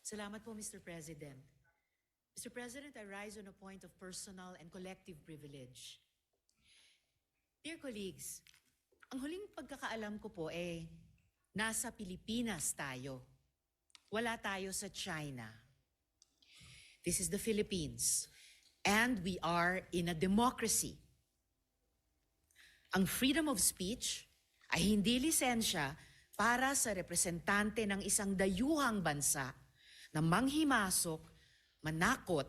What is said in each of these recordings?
Salamat po, Mr. President. Mr. President, I rise on a point of personal and collective privilege. Dear colleagues, ang huling pagkakaalam ko po nasa Pilipinas tayo. Wala tayo sa China. This is the Philippines, and we are in a democracy. Ang freedom of speech ay hindi lisensya para sa representante ng isang dayuhang bansa na manghimasok, manakot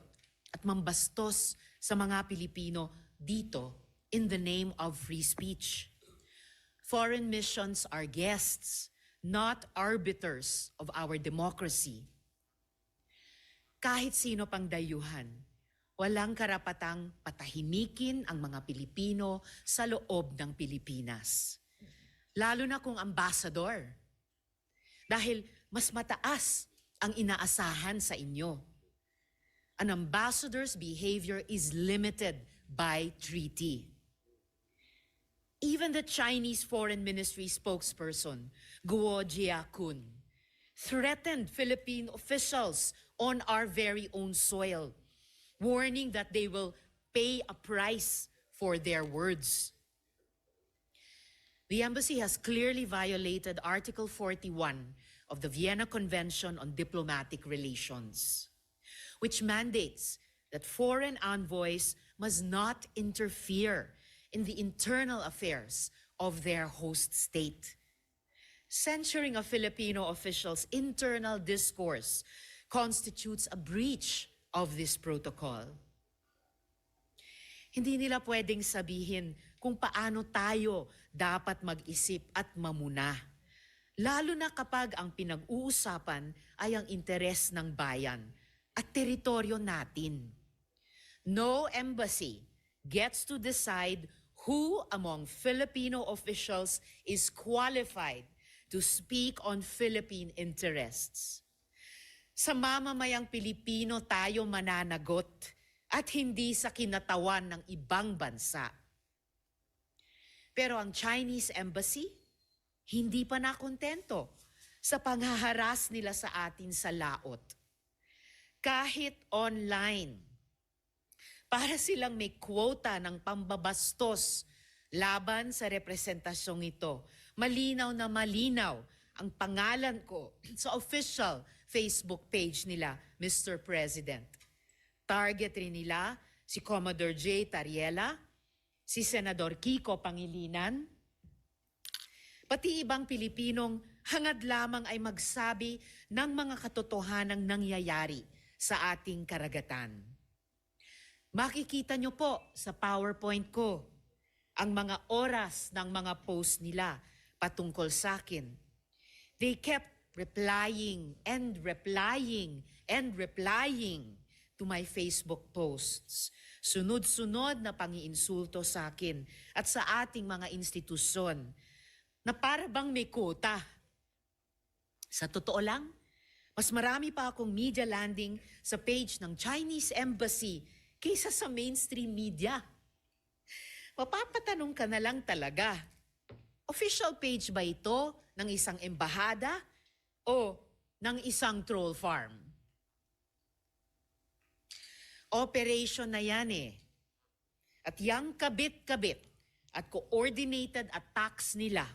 at mambastos sa mga Pilipino dito in the name of free speech. Foreign missions are guests, not arbiters of our democracy. Kahit sino pang dayuhan, walang karapatang patahimikin ang mga Pilipino sa loob ng Pilipinas. Lalo na kung ambassador. Dahil mas mataas ang inaasahan sa inyo. An ambassador's behavior is limited by treaty. Even the Chinese Foreign Ministry spokesperson, Guo Jiakun, threatened Philippine officials on our very own soil, warning that they will pay a price for their words. The embassy has clearly violated Article 41 of the Vienna Convention on Diplomatic Relations, which mandates that foreign envoys must not interfere in the internal affairs of their host state. Censuring a Filipino official's internal discourse constitutes a breach of this protocol. Hindi nila pwedeng sabihin kung paano tayo dapat mag-isip at mamuna. Lalo na kapag ang pinag-uusapan ay ang interes ng bayan at teritoryo natin. No embassy gets to decide who among Filipino officials is qualified to speak on Philippine interests. Sa mamamayang Pilipino tayo mananagot at hindi sa kinatawan ng ibang bansa. Pero ang Chinese embassy, hindi pa nakontento sa panghaharas nila sa atin sa laot. Kahit online, para silang may quota ng pambabastos laban sa representasyong ito. Malinaw na malinaw ang pangalan ko sa official Facebook page nila, Mr. President. Target rin nila si Commodore J. Tariela, si Senador Kiko Pangilinan, pati ibang Pilipinong hangad lamang ay magsabi ng mga katotohanang nangyayari sa ating karagatan. Makikita nyo po sa PowerPoint ko ang mga oras ng mga post nila patungkol sa akin. They kept replying and replying and replying to my Facebook posts. Sunod-sunod na pangiinsulto sa akin at sa ating mga institusyon na para bang may quota. Sa totoo lang, mas marami pa akong media landing sa page ng Chinese Embassy kaysa sa mainstream media. Mapapatanong ka na lang talaga, official page ba ito ng isang embahada o ng isang troll farm? Operation na yan At yang kabit-kabit at coordinated attacks nila,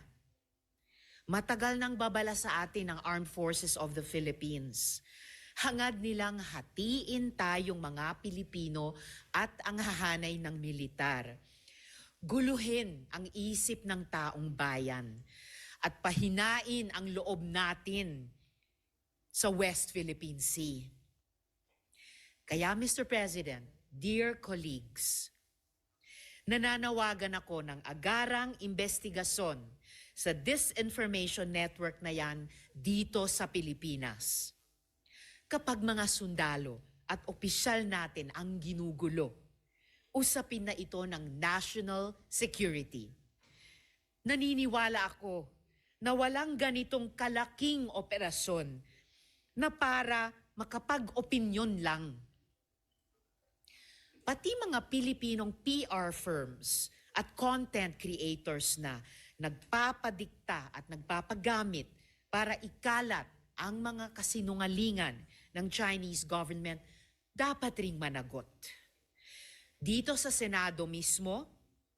matagal nang babala sa atin ng Armed Forces of the Philippines. Hangad nilang hatiin tayong mga Pilipino at ang hahanay ng militar. Guluhin ang isip ng taong bayan at pahinain ang loob natin sa West Philippine Sea. Kaya Mr. President, dear colleagues, nananawagan ako ng agarang investigasyon sa disinformation network na yan dito sa Pilipinas. Kapag mga sundalo at opisyal natin ang ginugulo, usapin na ito ng national security. Naniniwala ako na walang ganitong kalaking operasyon na para makapag-opinyon lang. Pati mga Pilipinong PR firms at content creators na nagpapadikta at nagpapagamit para ikalat ang mga kasinungalingan ng Chinese government dapat ring managot. Dito sa Senado mismo,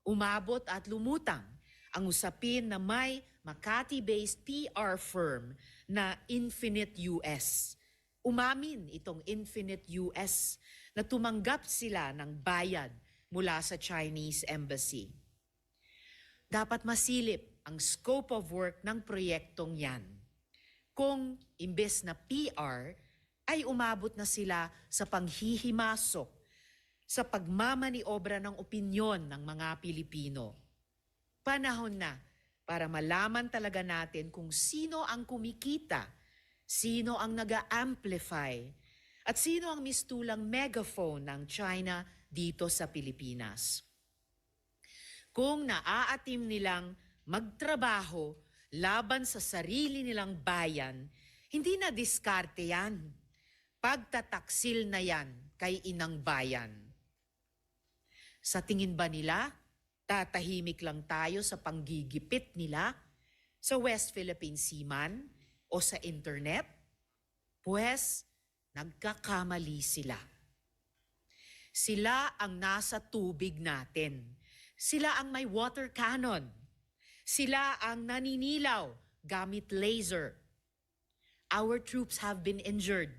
umabot at lumutang ang usapin na may Makati-based PR firm na Infinite US. Umamin itong Infinite US na tumanggap sila ng bayad mula sa Chinese Embassy. Dapat masilip ang scope of work ng proyektong yan. Kung imbes na PR, ay umabot na sila sa panghihimasok, sa pagmamaniobra ng opinyon ng mga Pilipino. Panahon na para malaman talaga natin kung sino ang kumikita, sino ang nag-amplify, at sino ang mistulang megaphone ng China dito sa Pilipinas. Kung naaatim nilang magtrabaho laban sa sarili nilang bayan, hindi na diskarte yan. Pagtataksil na yan kay inang bayan. Sa tingin ba nila, tatahimik lang tayo sa panggigipit nila sa West Philippine Sea man o sa internet? Pues, nagkakamali sila. Sila ang nasa tubig natin. Sila ang may water cannon. Sila ang naninilaw gamit laser. Our troops have been injured.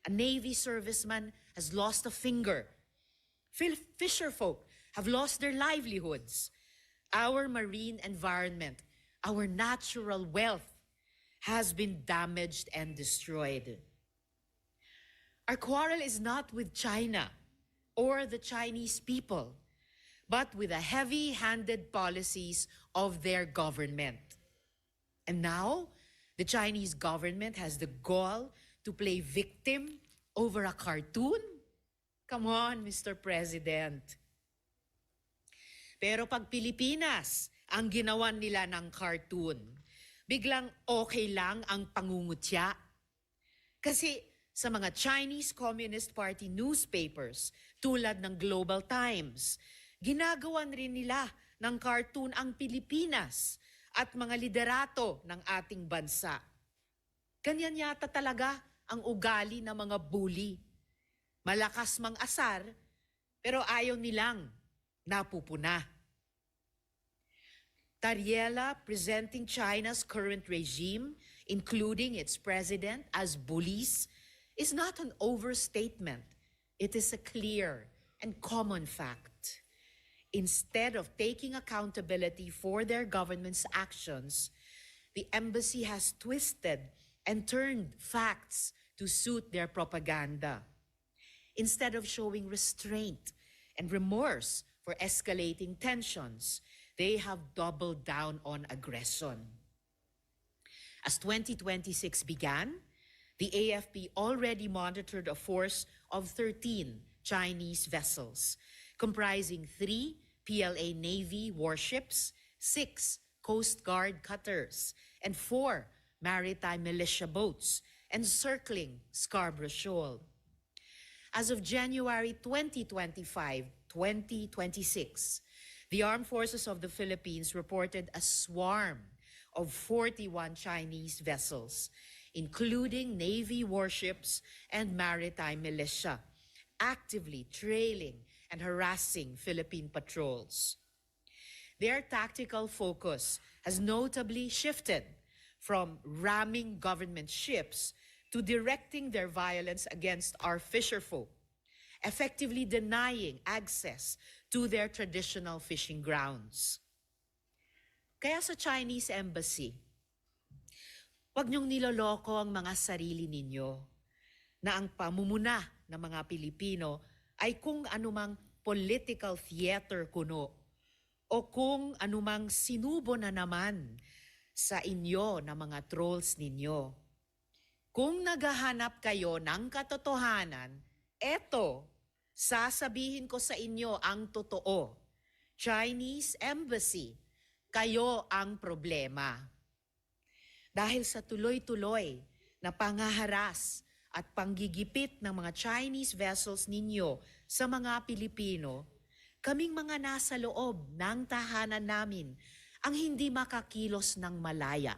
A Navy serviceman has lost a finger. Fisherfolk have lost their livelihoods. Our marine environment, our natural wealth has been damaged and destroyed. Our quarrel is not with China or the Chinese people, but with the heavy-handed policies of their government. And now, the Chinese government has the gall to play victim over a cartoon? Come on, Mr. President. Pero pag Pilipinas ang ginawan nila ng cartoon, biglang okay lang ang pangungutya. Kasi sa mga Chinese Communist Party newspapers tulad ng Global Times, ginagawan rin nila ng cartoon ang Pilipinas at mga liderato ng ating bansa. Ganyan yata talaga ang ugali ng mga bully. Malakas mang asar, pero ayaw nilang napupuna. Tariela presenting China's current regime, including its president, as bullies, is not an overstatement. It is a clear and common fact. Instead of taking accountability for their government's actions, the embassy has twisted and turned facts to suit their propaganda. Instead of showing restraint and remorse for escalating tensions, they have doubled down on aggression. As 2026 began, the AFP already monitored a force of 13 Chinese vessels, comprising 3 PLA Navy warships, 6 Coast Guard cutters, and 4 maritime militia boats encircling Scarborough Shoal. As of January 2025-2026, the Armed Forces of the Philippines reported a swarm of 41 Chinese vessels, including Navy warships and maritime militia, actively trailing and harassing Philippine patrols. Their tactical focus has notably shifted from ramming government ships to directing their violence against our fisherfolk, effectively denying access to their traditional fishing grounds. Kaya sa Chinese Embassy, huwag niyong niloloko ang mga sarili ninyo na ang pamumuna ng mga Pilipino ay kung anumang political theater kuno o kung anumang sinubo na naman sa inyo na mga trolls ninyo. Kung naghahanap kayo ng katotohanan, eto, sasabihin ko sa inyo ang totoo. Chinese Embassy, kayo ang problema. Dahil sa tuloy-tuloy na pangaharas at panggigipit ng mga Chinese vessels ninyo sa mga Pilipino, kaming mga nasa loob ng tahanan namin ang hindi makakilos ng malaya.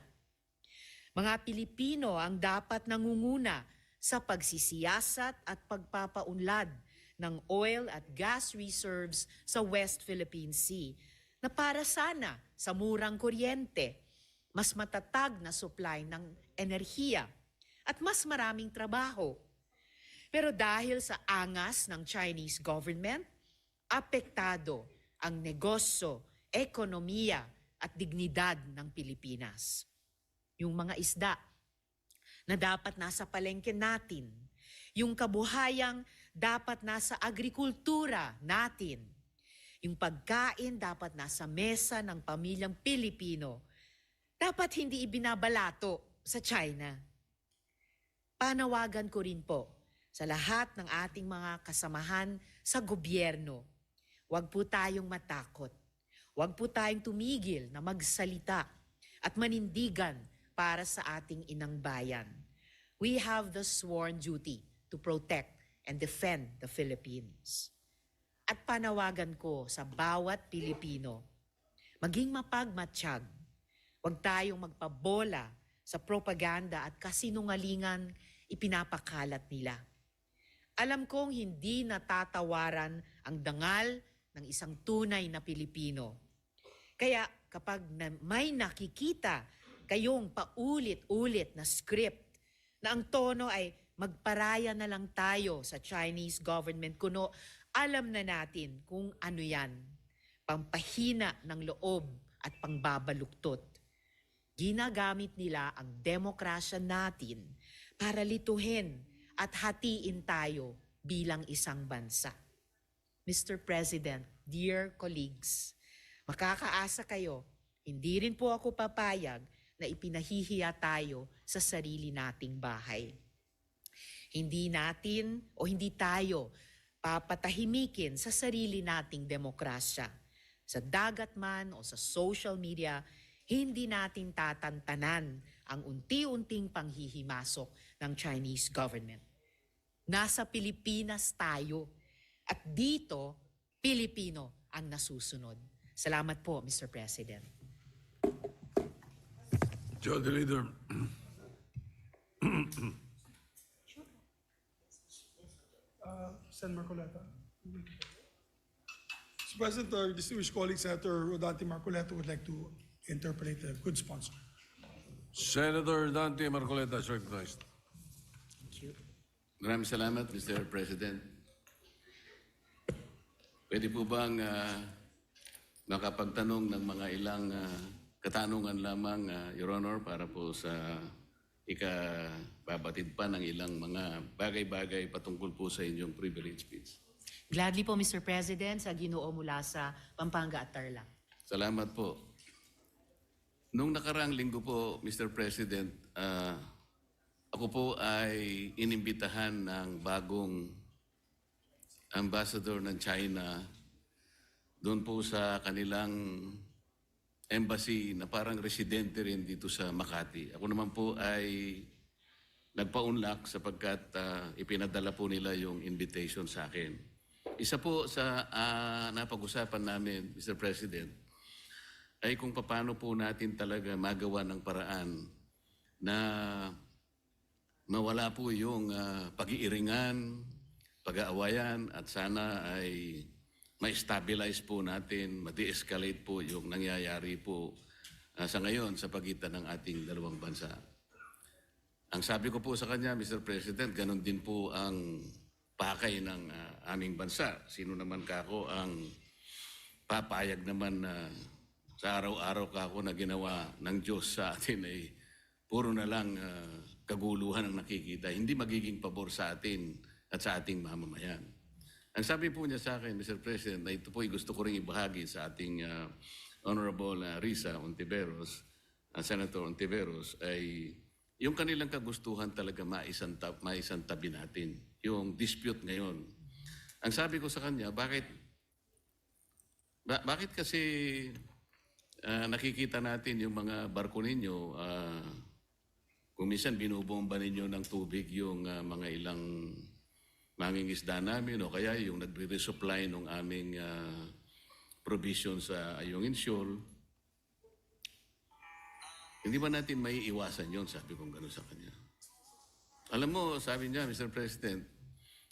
Mga Pilipino ang dapat nangunguna sa pagsisiyasat at pagpapaunlad ng oil at gas reserves sa West Philippine Sea na para sana sa murang kuryente, mas matatag na supply ng enerhiya at mas maraming trabaho. Pero dahil sa angas ng Chinese government, apektado ang negosyo, ekonomiya at dignidad ng Pilipinas. Yung mga isda na dapat nasa palengke natin, yung kabuhayang dapat nasa agrikultura natin, yung pagkain dapat nasa mesa ng pamilyang Pilipino, dapat hindi ibinabalato sa China. Panawagan ko rin po sa lahat ng ating mga kasamahan sa gobyerno, huwag po tayong matakot. Huwag po tayong tumigil na magsalita at manindigan para sa ating inang bayan. We have the sworn duty to protect and defend the Philippines. At panawagan ko sa bawat Pilipino, maging mapagmatsyag. Huwag tayong magpabola sa propaganda at kasinungalingan ipinapakalat nila. Alam kong hindi natatawaran ang dangal ng isang tunay na Pilipino. Kaya kapag may nakikita kayong paulit-ulit na script na ang tono ay magparaya na lang tayo sa Chinese government kuno, alam na natin kung ano yan. Pampahina ng loob at pangbabaluktot. Ginagamit nila ang demokrasya natin para lituhin at hatiin tayo bilang isang bansa. Mr. President, dear colleagues, makakaasa kayo, hindi rin po ako papayag na ipinahihiya tayo sa sarili nating bahay. Hindi natin o hindi tayo papatahimikin sa sarili nating demokrasya. Sa dagat man o sa social media, hindi natin tatantanan ang unti-unting panghihimasok ng Chinese government. Nasa Pilipinas tayo at dito, Pilipino ang nasusunod. Salamat po, Mr. President. Majority Leader. Sen. Marcoleta. Mr. President, our distinguished colleague, Senator Rodante Marcoleta, would like to interpolate a good sponsor. Senator Dante Marcoleta is recognized. Thank you. Maraming salamat, Mr. President. Pwede po bang makapagtanong ng mga ilang katanungan lamang, Your Honor, para po sa ikababatid pa ng ilang mga bagay-bagay patungkol po sa inyong privilege speech. Gladly po, Mr. President, sa Ginoo mula sa Pampanga at Tarlac. Salamat po. Nung nakaraang linggo po, Mr. President, ako po ay inimbitahan ng bagong ambassador ng China doon po sa kanilang embassy na parang residente rin dito sa Makati. Ako naman po ay nagpa-unlock sapagkat ipinadala po nila yung invitation sa akin. Isa po sa napag-usapan namin, Mr. President, ay kung paano po natin talaga magawa ng paraan na mawala po yung pag-iiringan, pag-aawayan at sana ay ma-stabilize po natin, ma-de-escalate po yung nangyayari po sa ngayon sa pagitan ng ating dalawang bansa. Ang sabi ko po sa kanya, Mr. President, ganun din po ang pakay ng aming bansa. Sino naman kako ang papayag naman na sa araw-araw kako na ginawa ng Diyos sa atin ay puro na lang kaguluhan ang nakikita. Hindi magiging pabor sa atin at sa ating mamamayan. Ang sabi po niya sa akin, Mr. President, na ito po ay gusto ko rin ibahagi sa ating Honorable Risa Ontiveros, Senator Ontiveros, ay yung kanilang kagustuhan talaga maisantabi natin, yung dispute ngayon. Ang sabi ko sa kanya, bakit kasi nakikita natin yung mga barko ninyo, kung minsan binubomba ninyo ng tubig yung mga ilang mangingisda namin o kaya yung nagre-resupply ng aming provisions sa Ayungin Shoal. Hindi ba natin may iwasan yon? Sabi kong gano'n sa kanya. Alam mo, sabi niya, Mr. President,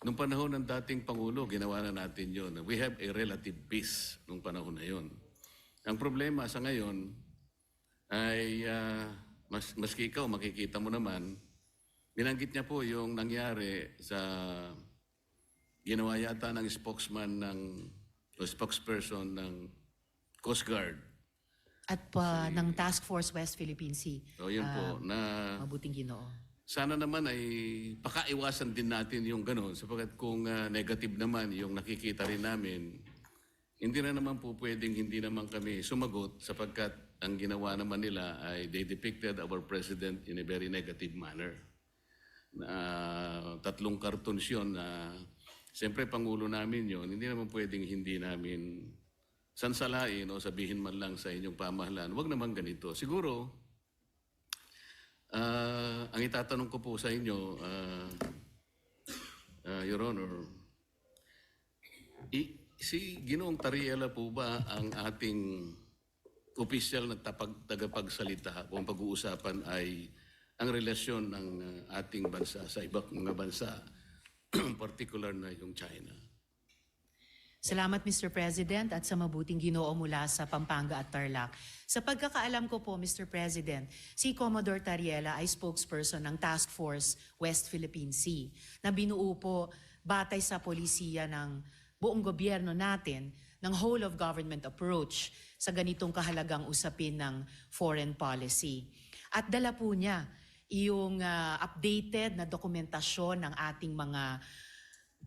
nung panahon ng dating Pangulo, ginawa na natin yon. We have a relative peace nung panahon na yon. Ang problema sa ngayon ay, maski ikaw, makikita mo naman, binanggit niya po yung nangyari sa ginawa yata ng spokesman o spokesperson ng Coast Guard. At ng Task Force West Philippine Sea. O yun po, na Mabuting Ginoo. sana naman ay pakaiwasan din natin yung gano'n sapagkat kung negative naman yung nakikita rin namin, hindi na naman po pwedeng hindi naman kami sumagot sapagkat ang ginawa naman nila ay they depicted our president in a very negative manner. Na 3 cartoons yun na siyempre Pangulo namin yun, hindi naman pwedeng hindi namin sansalain o sabihin man lang sa inyong pamahalaan, wag naman ganito. Siguro, ang itatanong ko po sa inyo, Your Honor, si Ginoong Tariela po ba ang ating opisyal na tagapagsalita kung pag-uusapan ay ang relasyon ng ating bansa sa ibang mga bansa, particular na yung China? Salamat, Mr. President, at sa mabuting Ginoo mula sa Pampanga at Tarlac. Sa pagkakaalam ko po, Mr. President, si Commodore Tariela ay spokesperson ng Task Force West Philippine Sea na binuo po batay sa polisiya ng buong gobyerno natin ng whole of government approach sa ganitong kahalagang usapin ng foreign policy. At dala po niya yung updated na dokumentasyon ng ating mga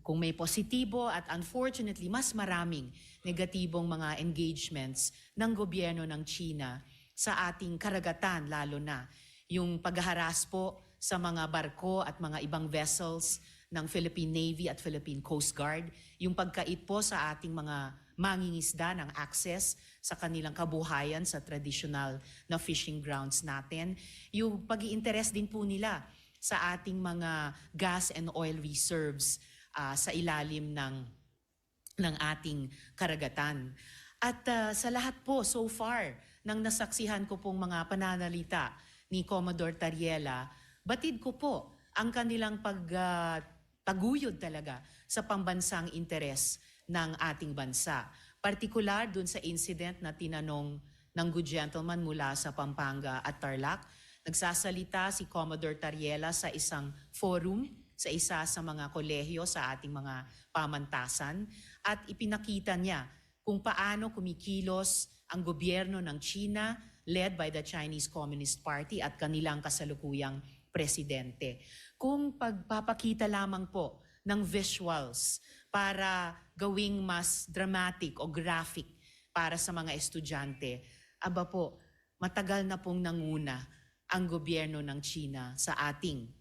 kung may positibo at unfortunately mas maraming negatibong mga engagements ng gobyerno ng China sa ating karagatan, lalo na yung paghaharas po sa mga barko at mga ibang vessels ng Philippine Navy at Philippine Coast Guard, yung pagkait po sa ating mga mangingisda ng access sa kanilang kabuhayan sa traditional na fishing grounds natin, yung pag-iinteres din po nila sa ating mga gas and oil reserves sa ilalim ng ating karagatan. At sa lahat po, so far, nang nasaksihan ko pong mga pananalita ni Commodore Tariela, batid ko po ang kanilang paguyod talaga sa pambansang interes ng ating bansa. Partikular dun sa incident na tinanong ng good gentleman mula sa Pampanga at Tarlac, nagsasalita si Commodore Tariela sa isang forum sa isa sa mga kolehiyo sa ating mga pamantasan at ipinakita niya kung paano kumikilos ang gobyerno ng China led by the Chinese Communist Party at kanilang kasalukuyang presidente. Kung pagpapakita lamang po ng visuals para gawing mas dramatic o graphic para sa mga estudyante, aba po, matagal na pong nanguna ang gobyerno ng China sa ating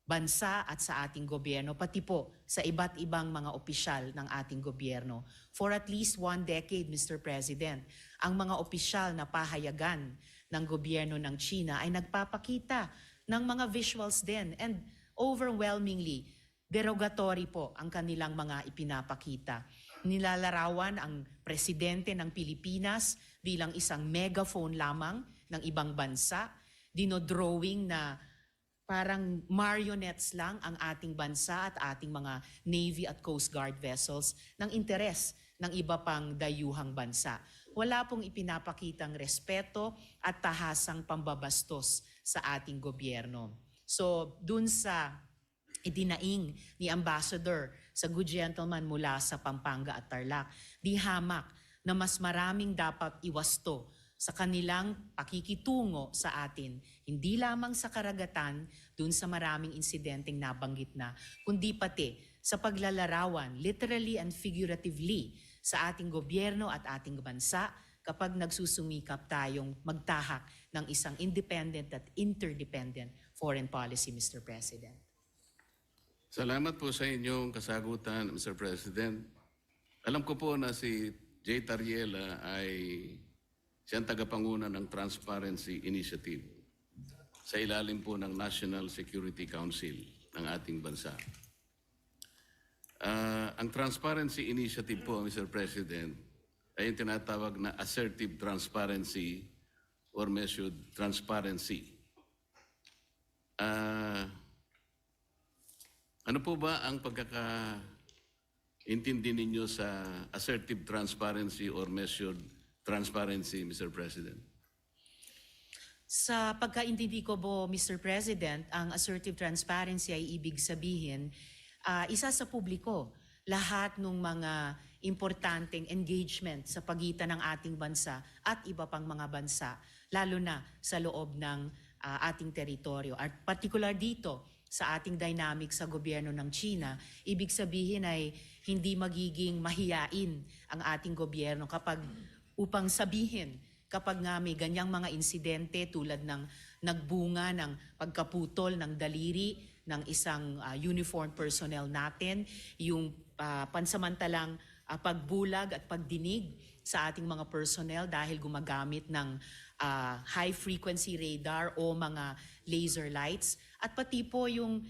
bansa at sa ating gobyerno, pati po sa iba't ibang mga opisyal ng ating gobyerno. For at least 1 decade, Mr. President, ang mga opisyal na pahayagan ng gobyerno ng China ay nagpapakita ng mga visuals din and overwhelmingly derogatory po ang kanilang mga ipinapakita. Nilalarawan ang presidente ng Pilipinas bilang isang megaphone lamang ng ibang bansa, dinodrawing na parang marionettes lang ang ating bansa at ating mga Navy at Coast Guard vessels ng interes ng iba pang dayuhang bansa. Wala pong ipinapakitang respeto at tahasang pambabastos sa ating gobyerno. So, dun sa idinaing ni Ambassador sa good gentleman mula sa Pampanga at Tarlac, di hamak na mas maraming dapat iwasto sa kanilang pakikitungo sa atin, hindi lamang sa karagatan, dun sa maraming insidenteng nabanggit na, kundi pati sa paglalarawan, literally and figuratively, sa ating gobyerno at ating bansa kapag nagsusumikap tayong magtahak ng isang independent at interdependent foreign policy, Mr. President. Salamat po sa inyong kasagutan, Mr. President. Alam ko po na si J. Tariela ay siyang tagapanguna ng Transparency Initiative sa ilalim po ng National Security Council ng ating bansa. Ang Transparency Initiative po, Mr. President, ay yung tinatawag na assertive transparency or measured transparency. Ano po ba ang pagkakaintindi ninyo sa assertive transparency or measured transparency, Mr. President? Sa pagkaintindi ko po, Mr. President, ang assertive transparency ay ibig sabihin, isa sa publiko lahat ng mga importanteng engagement sa pagitan ng ating bansa at iba pang mga bansa, lalo na sa loob ng ating teritoryo. At particular dito, sa ating dynamic sa gobyerno ng China, ibig sabihin ay hindi magiging mahiyain ang ating gobyerno upang sabihin kapag nga may ganyang mga insidente tulad ng nagbunga ng pagkaputol ng daliri ng isang uniformed personnel natin, yung pansamantalang pagbulag at pagdinig sa ating mga personnel dahil gumagamit ng high-frequency radar o mga laser lights. At pati po yung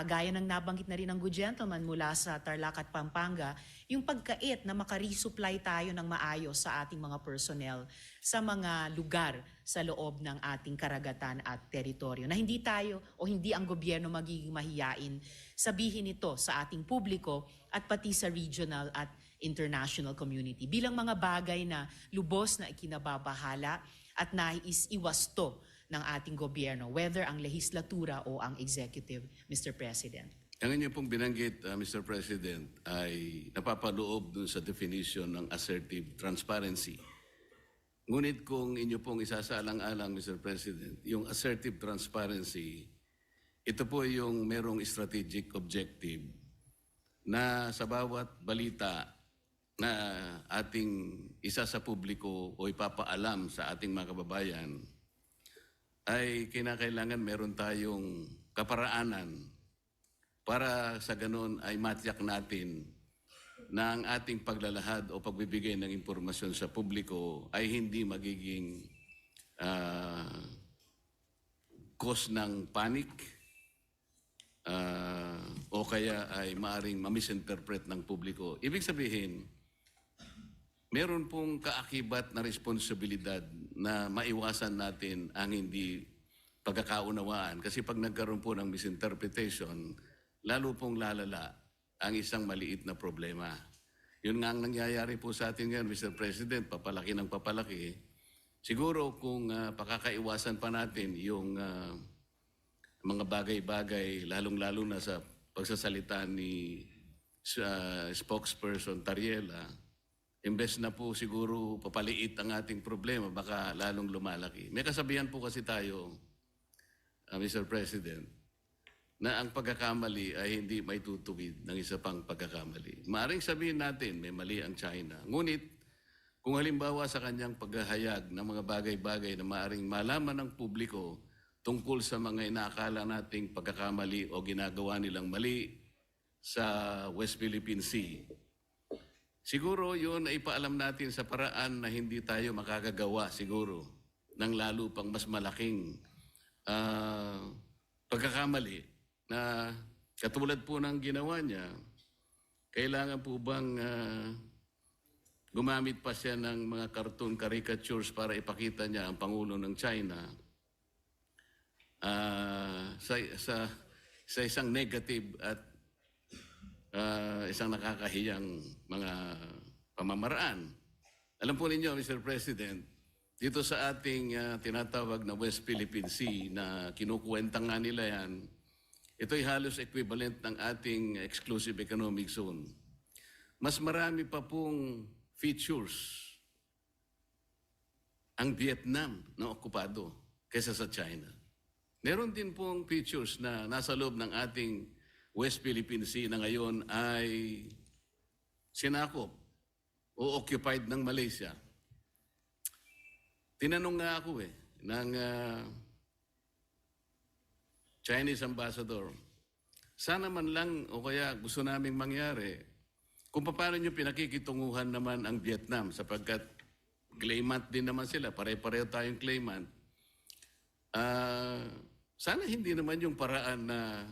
gaya ng nabanggit na rin ng good gentleman mula sa Tarlac at Pampanga, yung pagkait na makaresupply tayo ng maayos sa ating mga personnel sa mga lugar sa loob ng ating karagatan at teritoryo. Na hindi tayo o hindi ang gobyerno magiging mahiyain sabihin ito sa ating publiko at pati sa regional at international community bilang mga bagay na lubos na ikinababahala at nais iwasto ng ating gobyerno, whether ang lehislatura o ang executive, Mr. President. Ang inyo pong binanggit, Mr. President, ay napapaloob dun sa definition ng assertive transparency. Ngunit kung inyo pong isasaalang-alang, Mr. President, yung assertive transparency, ito po yung merong strategic objective na sa bawat balita na ating isa sa publiko o ipapaalam sa ating mga kababayan, ay kinakailangan meron tayong kaparaanan para sa ganun ay matiyak natin na ang ating paglalahad o pagbibigay ng impormasyon sa publiko ay hindi magiging cause ng panic o kaya ay maaring mamisinterpret ng publiko. Ibig sabihin, meron pong kaakibat na responsibilidad na maiwasan natin ang hindi pagkakaunawaan. Kasi pag nagkaroon po ng misinterpretation, lalo pong lalala ang isang maliit na problema. Yun nga ang nangyayari po sa atin ngayon, Mr. President, papalaki ng papalaki. Siguro kung pakakaiwasan pa natin yung mga bagay-bagay, lalong-lalo na sa pagsasalita ni spokesperson Tariela, imbes na po siguro papaliit ang ating problema, baka lalong lumalaki. May kasabihan po kasi tayo, Mr. President, na ang pagkakamali ay hindi may tutuwid ng isa pang pagkakamali. Maaring sabihin natin, may mali ang China. Ngunit, kung halimbawa sa kanyang paghahayag ng mga bagay-bagay na maaring malaman ng publiko tungkol sa mga inaakala nating pagkakamali o ginagawa nilang mali sa West Philippine Sea, siguro yun ay paalam natin sa paraan na hindi tayo makakagawa siguro ng lalo pang mas malaking pagkakamali na katulad po ng ginawa niya. Kailangan po bang gumamit pa siya ng mga cartoon caricatures para ipakita niya ang Pangulo ng China sa isang negative at isang nakakahiyang mga pamamaraan. Alam po ninyo, Mr. President, dito sa ating tinatawag na West Philippine Sea na kinukuwenta nga nila yan, ito'y halos equivalent ng ating exclusive economic zone. Mas marami pa pong features ang Vietnam na okupado kaysa sa China. Meron din pong features na nasa loob ng ating West Philippine Sea na ngayon ay sinakop o occupied ng Malaysia. Tinanong nga ako ng Chinese ambassador, sana man lang o kaya gusto naming mangyari kung paano nyo pinakikitunguhan naman ang Vietnam sapagkat claimant din naman sila, pare-pareho tayong claimant. Sana hindi naman yung paraan na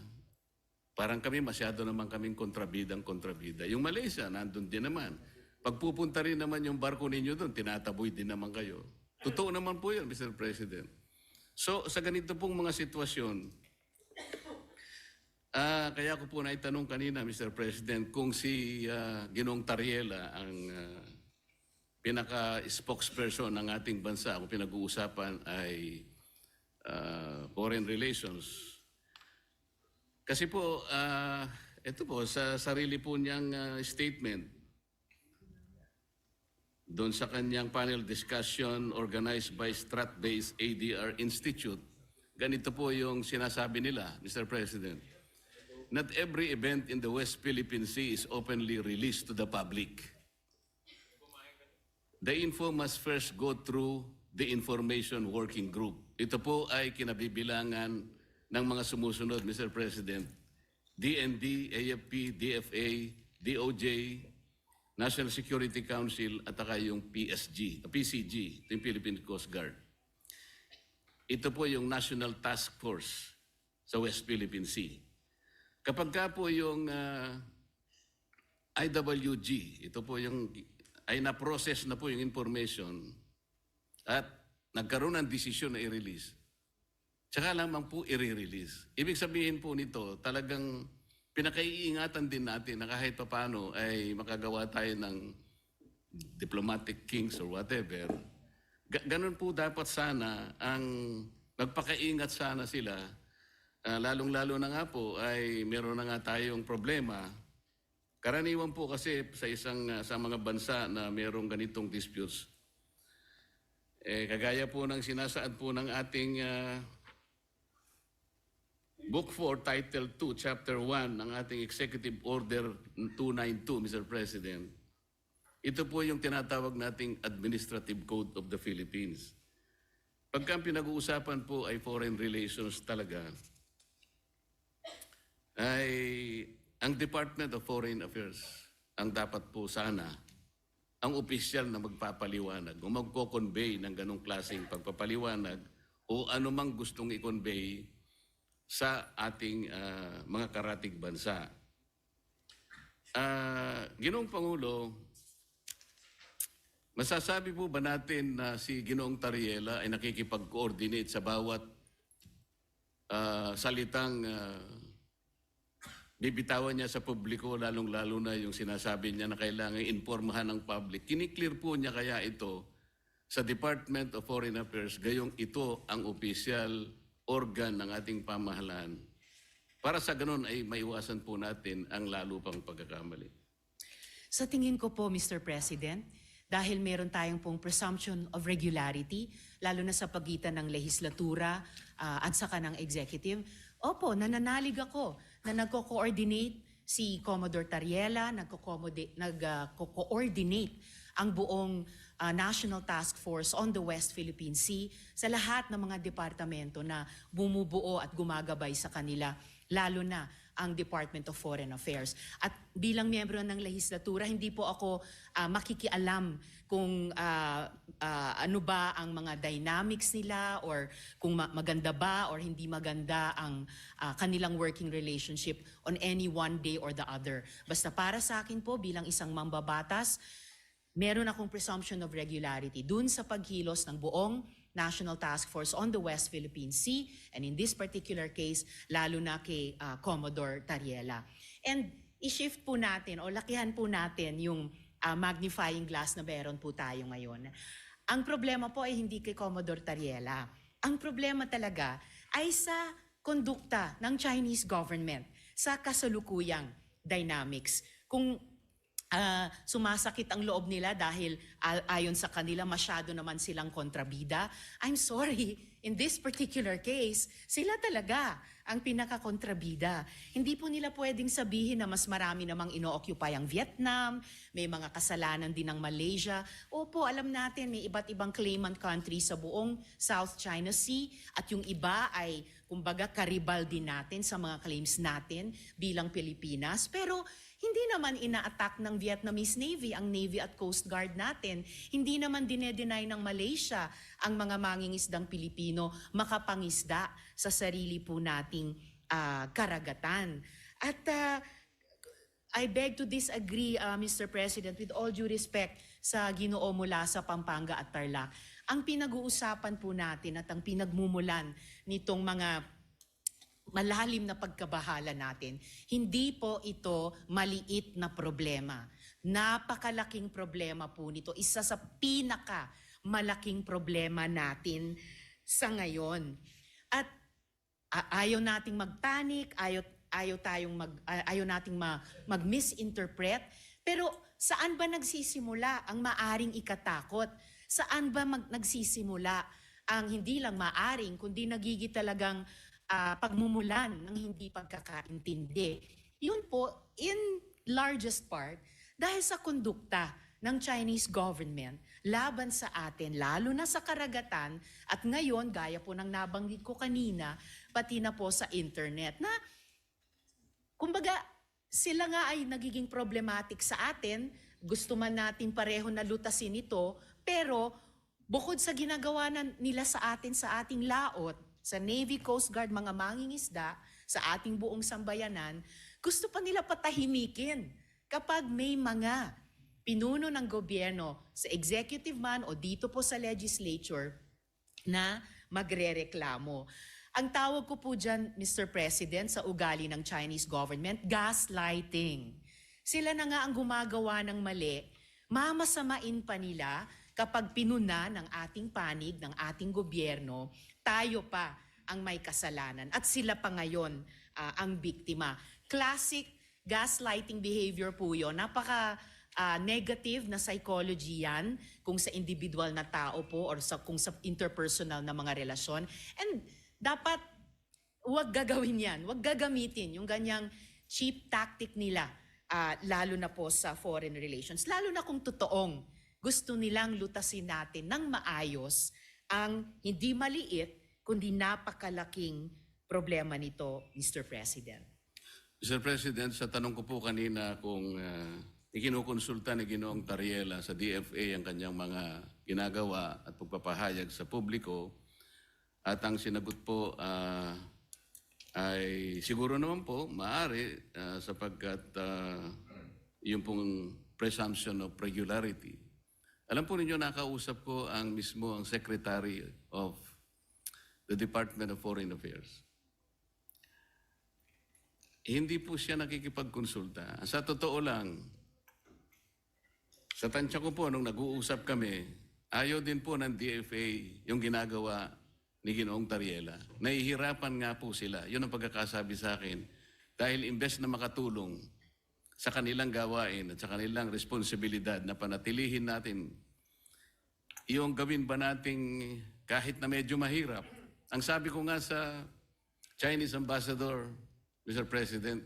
parang kami masyado naman kaming kontrabida. Yung Malaysia, nandun din naman. Pagpupunta rin naman yung barko ninyo doon, tinataboy din naman kayo. Totoo naman po yun, Mr. President. So, sa ganito pong mga sitwasyon, Kaya ko po naitanong kanina, Mr. President, kung si Ginoong Tariela ang pinaka-spokesperson ng ating bansa, kung pinag-uusapan ay foreign relations. Kasi po, ito po, sa sarili po niyang statement, doon sa kanyang panel discussion organized by Strat-based ADR Institute, ganito po yung sinasabi nila, Mr. President. Not every event in the West Philippine Sea is openly released to the public. The info must first go through the Information Working Group. Ito po ay kinabibilangan ng mga sumusunod, Mr. President. DND, AFP, DFA, DOJ, National Security Council, at saka yung PCG, yung Philippine Coast Guard. Ito po yung National Task Force sa West Philippine Sea. Kapag ka po yung IWG, ito po yung, ay na-process na po yung information at nagkaroon ng desisyon na i-release, tsaka lamang po i-release. Ibig sabihin po nito, talagang pinakaiingatan din natin na kahit paano ay makagawa tayo ng diplomatic kings or whatever. Ganun po dapat sana ang magpakaingat sana sila. Lalong-lalo na nga po ay meron na nga tayong problema. Karaniwan po kasi sa mga bansa na merong ganitong disputes. Kagaya po ng sinasaad po ng ating Book 4, Title 2, Chapter 1 ng ating Executive Order 292, Mr. President. Ito po yung tinatawag nating Administrative Code of the Philippines. Pagka pinag-uusapan po ay foreign relations talaga, ay ang Department of Foreign Affairs ang dapat po sana ang opisyal na magpapaliwanag o magko-convey ng ganong klaseng pagpapaliwanag o anumang gustong i-convey sa ating mga karatig bansa. Ginoong Pangulo, masasabi po ba natin na si Ginoong Tariela ay nakikipag-coordinate sa bawat salitang bibitawan niya sa publiko, lalong-lalo na yung sinasabi niya na kailangan informahan ng public? Kiniklear po niya kaya ito sa Department of Foreign Affairs, gayong ito ang official organ ng ating pamahalaan. Para sa ganun ay maiwasan po natin ang lalo pang pagkakamali. Sa tingin ko po, Mr. President, dahil meron tayong pong presumption of regularity, lalo na sa pagitan ng lehislatura at saka ng executive, opo, nananalig ako na nagko-coordinate si Commodore Tariela, nagko-coordinate ang buong National Task Force on the West Philippine Sea sa lahat ng mga departamento na bumubuo at gumagabay sa kanila, lalo na ang Department of Foreign Affairs. At bilang miyembro ng lehislatura, hindi po ako makikialam kung ano ba ang mga dynamics nila or kung maganda ba or hindi maganda ang kanilang working relationship on any one day or the other. Basta para sa akin po, bilang isang mambabatas, meron akong presumption of regularity dun sa pagkilos ng buong National Task Force on the West Philippine Sea, and in this particular case, lalo na kay Commodore Tariela. And i-shift po natin o lakihan po natin yung magnifying glass na meron po tayo ngayon. Ang problema po ay hindi kay Commodore Tariela. Ang problema talaga ay sa kondukta ng Chinese government sa kasalukuyang dynamics. Kung sumasakit ang loob nila dahil ayon sa kanila masyado naman silang kontrabida, I'm sorry, in this particular case, sila talaga ang pinaka-kontrabida. Hindi po nila pwedeng sabihin na mas marami namang ino-occupy ang Vietnam, may mga kasalanan din ng Malaysia. Opo, alam natin may iba't ibang claimant country sa buong South China Sea at yung iba ay kumbaga karibal din natin sa mga claims natin bilang Pilipinas. Pero hindi naman ina-attack ng Vietnamese Navy ang Navy at Coast Guard natin. Hindi naman dinedenay ng Malaysia ang mga mangingisdang Pilipino makapangisda sa sarili po nating karagatan. At I beg to disagree, Mr. President, with all due respect sa Ginoo mula sa Pampanga at Tarlac. Ang pinag-uusapan po natin at ang pinagmumulan nitong mga malalim na pagkabahala natin. Hindi po ito maliit na problema. Napakalaking problema po nito. Isa sa malaking problema natin sa ngayon. At ayaw nating magpanic, ayaw nating mag-misinterpret. Pero saan ba nagsisimula ang maaring ikatakot? Saan ba nagsisimula ang hindi lang maaring, kundi nagigit talagang pagmumulan ng hindi pagkakaintindi? Yun po, in largest part, dahil sa kondukta ng Chinese government laban sa atin, lalo na sa karagatan, at ngayon, gaya po ng nabanggit ko kanina, pati na po sa internet, na kumbaga, sila nga ay nagiging problematic sa atin, gusto man natin pareho na lutasin ito, pero bukod sa ginagawa nila sa atin sa ating laot, sa Navy, Coast Guard, mga mangingisda, sa ating buong sambayanan, gusto pa nila patahimikin kapag may mga pinuno ng gobyerno sa executive man o dito po sa legislature na magrereklamo. Ang tawag ko po dyan, Mr. President, sa ugali ng Chinese government, gaslighting. Sila na nga ang gumagawa ng mali, mamasamain pa nila kapag pinuna ng ating panig, ng ating gobyerno, tayo pa ang may kasalanan at sila pa ngayon ang biktima. Classic gaslighting behavior po yun. Napaka-negative na psychology yan kung sa individual na tao po or kung sa interpersonal na mga relasyon. And dapat huwag gagawin yan, huwag gagamitin yung ganyang cheap tactic nila, lalo na po sa foreign relations. Lalo na kung totoong gusto nilang lutasin natin ng maayos ang hindi maliit, kundi napakalaking problema nito, Mr. President. Mr. President, sa tanong ko po kanina kung ikinukonsulta ni Ginoong Tariela sa DFA ang kanyang mga ginagawa at pagpapahayag sa publiko, at ang sinagot po ay siguro naman po maaari sapagkat yung pong presumption of regularity. Alam po ninyo, nakausap ko ang Secretary of the Department of Foreign Affairs. Hindi po siya nakikipagkonsulta. Sa totoo lang, sa tansya ko po, nung nag-uusap kami, ayaw din po ng DFA yung ginagawa ni Ginoong Tariela. Nahihirapan nga po sila. Yun ang pagkakasabi sa akin. Dahil imbes na makatulong sa kanilang gawain at sa kanilang responsibilidad na panatilihin natin yung gawin ba nating kahit na medyo mahirap. Ang sabi ko nga sa Chinese Ambassador, Mr. President,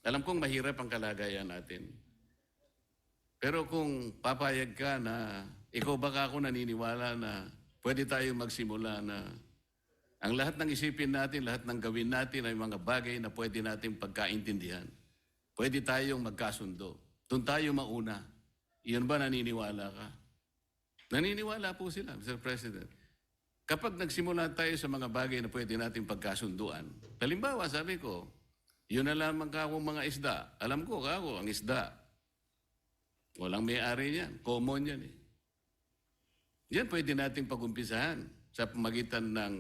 alam kong mahirap ang kalagayan natin. Pero kung papayag ka na ikaw baka ako naniniwala na pwede tayong magsimula na ang lahat ng isipin natin, lahat ng gawin natin ay mga bagay na pwede nating pagkaintindihan. Pwede tayong magkasundo. Doon tayo mauna. Iyon ba naniniwala ka? Naniniwala po sila, Mr. President. Kapag nagsimula tayo sa mga bagay na pwede nating pagkasunduan, halimbawa, sabi ko, yun na lamang kakong mga isda. Alam ko, kako, ang isda. Walang may-ari niyan. Common yan eh. Yan pwede nating pag-umpisahan sa pamagitan ng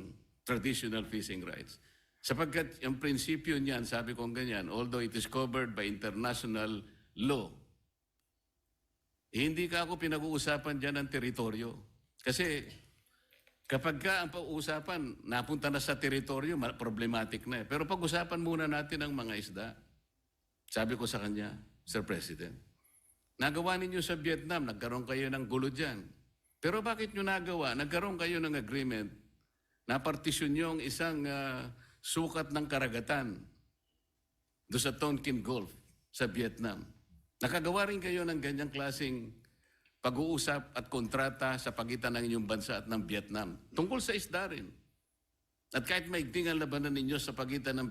traditional fishing rights. Sapagkat yung prinsipyo niyan, sabi kong ganyan, although it is covered by international law, hindi ka ako pinag-uusapan dyan ng teritoryo. Kasi kapag ka ang pag-uusapan, napunta na sa teritoryo, problematic na eh. Pero pag-usapan muna natin ang mga isda. Sabi ko sa kanya, Sir President, nagawa ninyo sa Vietnam, nagkaroon kayo ng gulo dyan. Pero bakit nyo nagawa? Nagkaroon kayo ng agreement na partisyon nyo ang isang sukat ng karagatan doon sa Tonkin Gulf sa Vietnam. Nakagawa rin kayo ng ganyang klaseng pag-uusap at kontrata sa pagitan ng inyong bansa at ng Vietnam. Tungkol sa isda rin. At kahit maigting ang labanan ninyo sa pagitan ng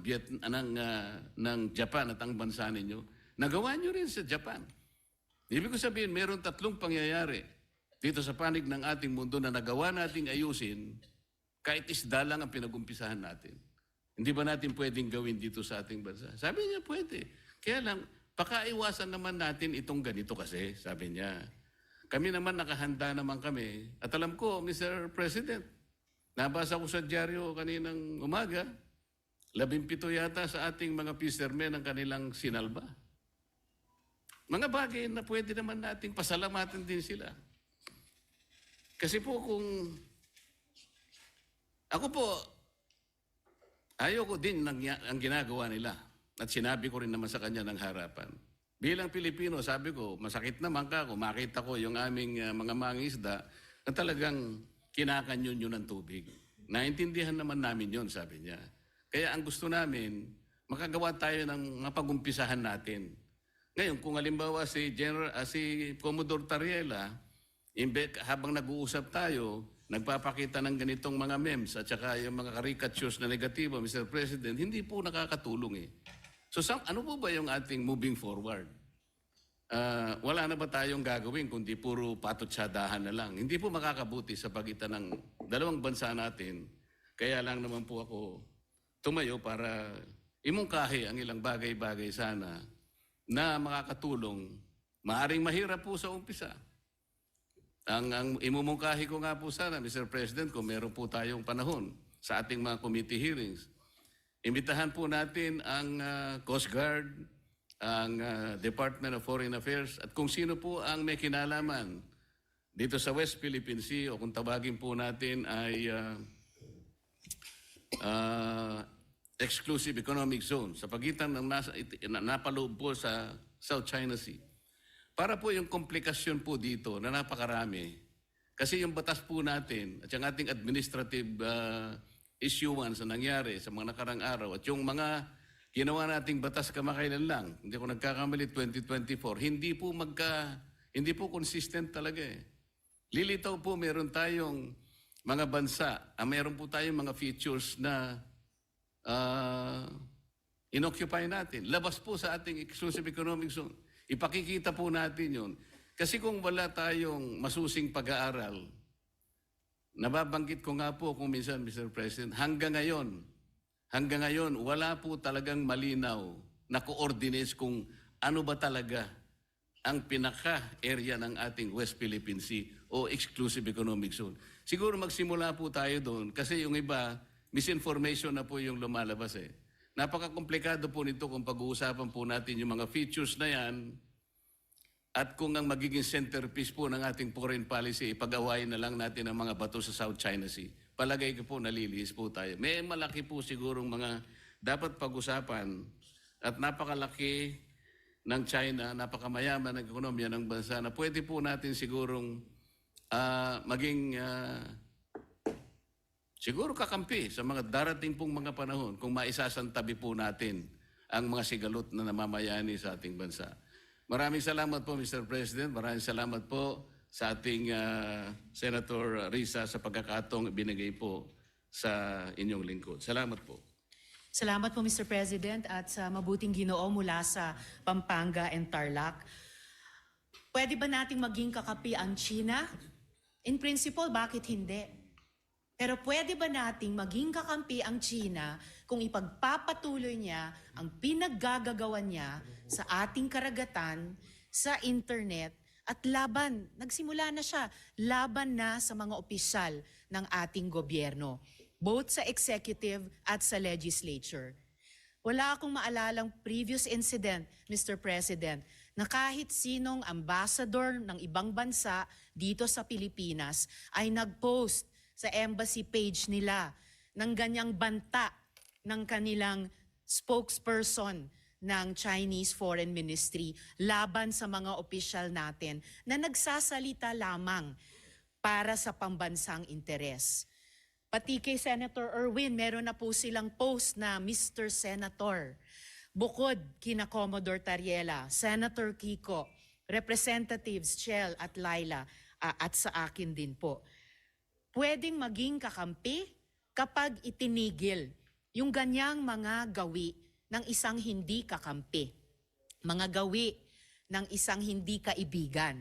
Japan at ang bansa ninyo, nagawa nyo rin sa Japan. Ibig ko sabihin, meron 3 pangyayari dito sa panig ng ating mundo na nagawa nating ayusin kahit isda lang ang pinag-umpisahan natin. Hindi ba natin pwedeng gawin dito sa ating bansa? Sabi niya, pwede. Kaya lang, pakaiwasan naman natin itong ganito kasi, sabi niya. Kami naman nakahanda naman kami. At alam ko, Mr. President, nabasa ko sa dyaryo kaninang umaga, 17 yata sa ating mga fishermen ang kanilang sinalba. Mga bagay na pwede naman nating pasalamatan din sila. Kasi po kung ako po, ayoko din ang ginagawa nila. At sinabi ko rin naman sa kanya ng harapan. Bilang Pilipino, sabi ko, masakit naman kung makita ko yung aming mga mangisda na talagang kinakanyon yun ng tubig. Naintindihan naman namin yon, sabi niya. Kaya ang gusto namin, makagawa tayo ng mapagumpisahan natin. Ngayon, kung halimbawa si Commodore Tariela, habang nag-uusap tayo, nagpapakita ng ganitong mga memes at saka yung mga caricatures na negatibo, Mr. President, hindi po nakakatulong eh. So ano po ba yung ating moving forward? Wala na ba tayong gagawin kundi puro patotsadahan na lang? Hindi po makakabuti sa pagitan ng dalawang bansa natin. Kaya lang naman po ako tumayo para imungkahi ang ilang bagay-bagay sana na makakatulong. Maaring mahirap po sa umpisa. Ang imumungkahi ko nga po sana, Mr. President, kung meron po tayong panahon sa ating mga committee hearings, imbitahan po natin ang Coast Guard, ang Department of Foreign Affairs, at kung sino po ang may kinalaman dito sa West Philippine Sea o kung tawagin po natin ay Exclusive Economic Zone sa pagitan ng napaloob po sa South China Sea. Para po yung komplikasyon po dito na napakarami, kasi yung batas po natin at yung ating administrative issuance na nangyari sa mga nakarang araw at yung mga ginawa nating batas kamakailan lang, hindi ko nagkakamali 2024, hindi po consistent talaga eh. Lilitaw po meron tayong mga bansa, meron po tayong mga features na inoccupy natin. Labas po sa ating exclusive economic zone. Ipakikita po natin yun. Kasi kung wala tayong masusing pag-aaral, nababanggit ko nga po kung minsan, Mr. President, hanggang ngayon, wala po talagang malinaw na coordinates kung ano ba talaga ang pinaka-area ng ating West Philippine Sea o Exclusive Economic Zone. Siguro magsimula po tayo doon kasi yung iba, misinformation na po yung lumalabas eh. Napaka-komplikado po nito kung pag-uusapan po natin yung mga features na yan at kung ang magiging centerpiece po ng ating foreign policy, ipag-awayin na lang natin ang mga bato sa South China Sea. Palagay ko po nalilihis po tayo. May malaki po sigurong mga dapat pag-usapan at napakalaki ng China, napakamayaman ng ekonomiya ng bansa na pwede po natin sigurong maging siguro kakampi sa mga darating pong mga panahon kung maisasantabi po natin ang mga sigalot na namamayani sa ating bansa. Maraming salamat po, Mr. President. Maraming salamat po sa ating Senator Risa sa pagkakataong binigay po sa inyong lingkod. Salamat po. Salamat po, Mr. President, at sa mabuting Ginoo mula sa Pampanga and Tarlac. Pwede ba nating maging kakapi ang China? In principle, bakit hindi? Pero pwede ba nating maging kakampi ang China kung ipagpapatuloy niya ang pinaggagawan niya sa ating karagatan, sa internet, at nagsimula na siya, laban na sa mga opisyal ng ating gobyerno, both sa executive at sa legislature. Wala akong maalalang previous incident, Mr. President, na kahit sinong ambassador ng ibang bansa dito sa Pilipinas ay nag-post sa embassy page nila ng ganyang banta ng kanilang spokesperson ng Chinese Foreign Ministry laban sa mga opisyal natin na nagsasalita lamang para sa pambansang interes. Pati kay Senator Erwin, meron na po silang post na Mr. Senator. Bukod kina Commodore Tariela, Senator Kiko, Representatives Chel at Laila, at sa akin din po. Pwedeng maging kakampi kapag itinigil yung ganyang mga gawi ng isang hindi kakampi. Mga gawi ng isang hindi kaibigan.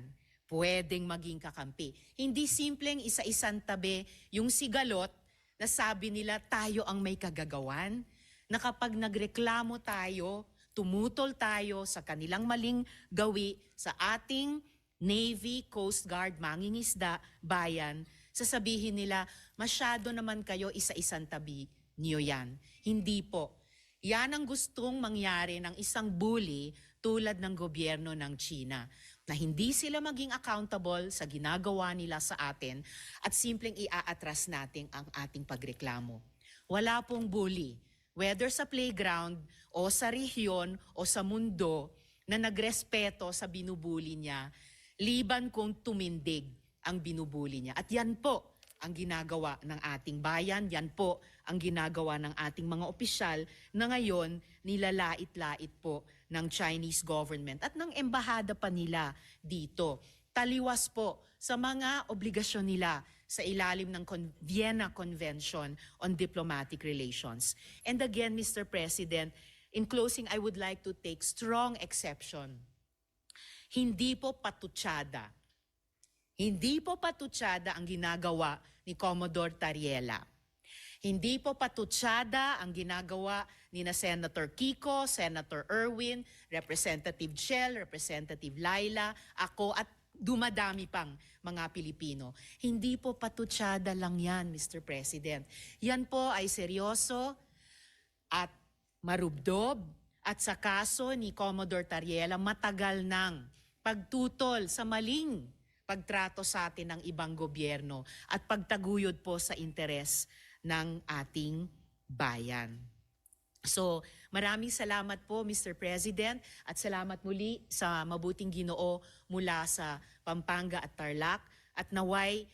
Pwedeng maging kakampi. Hindi simpleng isa-isang tabi yung sigalot na sabi nila tayo ang may kagagawan, na kapag nagreklamo tayo, tumutol tayo sa kanilang maling gawi sa ating Navy, Coast Guard, mangingisda, bayan, sasabihin nila, masyado naman kayo isa-isang tabi niyo yan. Hindi po. Yan ang gustong mangyari ng isang bully tulad ng gobyerno ng China, na hindi sila maging accountable sa ginagawa nila sa atin at simpleng iaatras natin ang ating pagreklamo. Wala pong bully, whether sa playground o sa rehiyon o sa mundo, na nagrespeto sa binubuli niya, liban kung tumindig ang binubuli niya. At yan po ang ginagawa ng ating bayan, yan po ang ginagawa ng ating mga opisyal na ngayon nilalait-lait po ng Chinese government at ng embahada pa nila dito. Taliwas po sa mga obligasyon nila sa ilalim ng Vienna Convention on Diplomatic Relations. And again, Mr. President, in closing, I would like to take strong exception. Hindi po patutsada. Hindi po patutsada ang ginagawa ni Commodore Tariela. Hindi po patutsada ang ginagawa ni na Senator Kiko, Senator Erwin, Representative Chel, Representative Laila, ako at dumadami pang mga Pilipino. Hindi po patutsada lang yan, Mr. President. Yan po ay seryoso at marubdob at sa kaso ni Commodore Tariela matagal nang pagtutol sa maling pagtrato sa atin ng ibang gobyerno at pagtaguyod po sa interes ng ating bayan. So, maraming salamat po, Mr. President, at salamat muli sa mabuting Ginoo mula sa Pampanga at Tarlac, at naway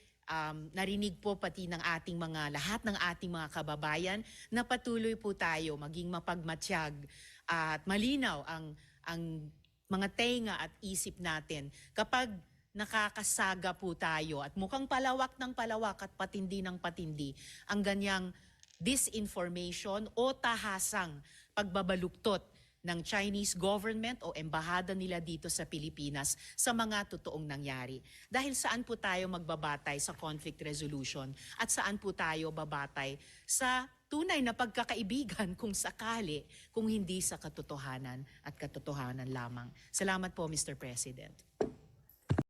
narinig po pati ng ating lahat ng ating mga kababayan na patuloy po tayo maging mapagmatsyag at malinaw ang mga tenga at isip natin kapag nakakasaga po tayo at mukhang palawak ng palawak at patindi ng patindi ang ganyang disinformation o tahasang pagbabaluktot ng Chinese government o embahada nila dito sa Pilipinas sa mga totoong nangyari. Dahil saan po tayo magbabatay sa conflict resolution at saan po tayo babatay sa tunay na pagkakaibigan kung sakali, kung hindi sa katotohanan at katotohanan lamang. Salamat po, Mr. President.